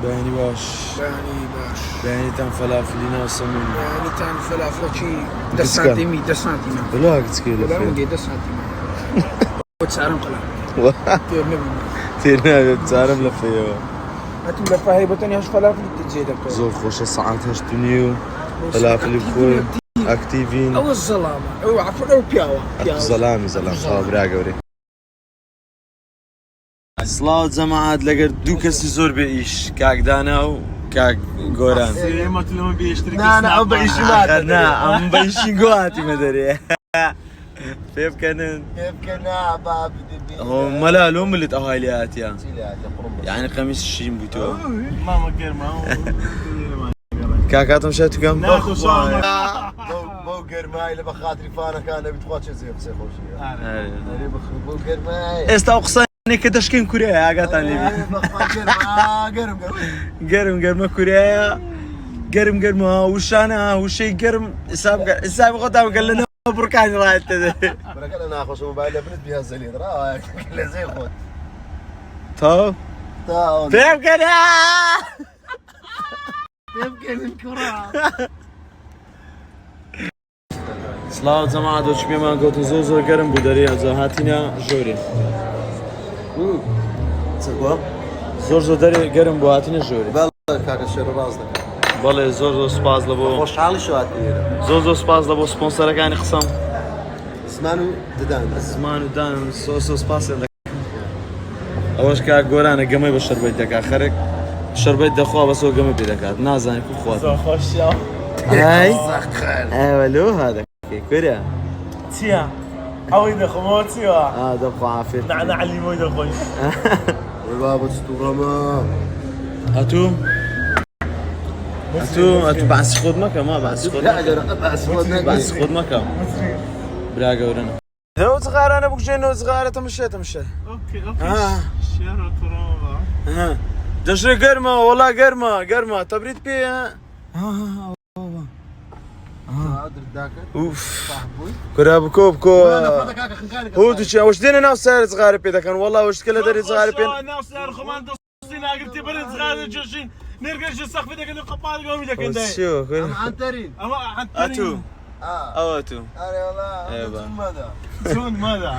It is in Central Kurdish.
بياني باش بياني تان فلافلنا وسمون يعني تان فلافلشي 10 كسكن. سنتيمي 10 سنتيمي بلا قلت كيلو ولا فيه مدي 10 سنتيمي وتسعرم قلم كثير نبي تيرنا تعرف لفيه هاتم لفه هي بطني هاش فلافل تزيدك زور خوش ساعات هشتنيو فلافل بخوي اكتيفين او الظلامه او عفوا او بياوه زلامي خابرا قوري سلااو جەماعەت لەگەر دوو کەسی زۆر بێ ئیش کاک دانا و کاک گۆران ئەم بە ئیشی گواتیمە دەرێ پێ بکەنن مەلا لۆ ملت ئەهای لێ هاتیە یعنی قەمیس شین بوو تۆ کاکاتم شای توکەم بۆ گەرمای لە بەخاتری فانەکانە بتخوا چێ زێ قسەی خۆشیە بۆ گەرمای ئێستا ئەو قسانێ کە دەشکێن کورەیە ئاگاتان لێبێ گەرم گەرمە کورەیە گەرم گەرمە وشانە وشەی گەرم حسابی خۆتان بکەن لەنەوە بڕکانی ڕایەت دەدێ بەرەکە لە ناخۆشە مۆبایل لە بنت بیان زەلێت ڕاوایە لە زێ خۆت تا پێ بکەنە سلااو جەماعەت دۆچ پێمان گەوتن زۆر گەرم بوو دەرێ ئەجا هاتینە ژۆرێ زۆر دەرێ گەرم بوو هاتینە ژۆرێ کاکە شێر ڕاست دەکەن بەڵێ زۆر سپاس لە بۆ خۆشحاڵی شوات لێرە زۆر سپاس لە بۆ سپۆنسەرەکانی قسەم زمان و ددان زمان و دانم سپاسیان دەکەم ئەوەش کاک گۆرانە گەمەی بە شەربەت دەکات خەرک شەربەت دەخوا بەسەوە گەمە پێ دەکات نازانێت کو خوات ئای ئەوەلۆ هادەکەی کورە چییە؟ ئەوەی دەخۆمەوە چیوە؟ دەخوا عافێت نعنە لیمۆی دەخۆی بابە ستوڕەمە هەتوو باسی خۆت مەکە ما باسی خۆت مەکە برا گەورەنە لەو جغارانە بکوژێنەوە جغارە تەمشێ شێرە کوڕەوە دەژێ گەرمە وەڵا گەرمە تەبریت پێە کورا بکۆ هو دوچی ئەوش دێنە ناو سارە جغارە پێ دەکەن وەڵا وشتکە لە دەری جغارە پێ ناو سیار خۆمان دەستی ناگرتی بەرێ جغارە جێشین نێرگەشی سەخفی دەکەن و قەپاڵ گەومی دەکەن دای ئەنتەرین ئەمە ئەتوو ئەوە تو ئەرێ وەڵا چۆن مەدا چۆن مەدا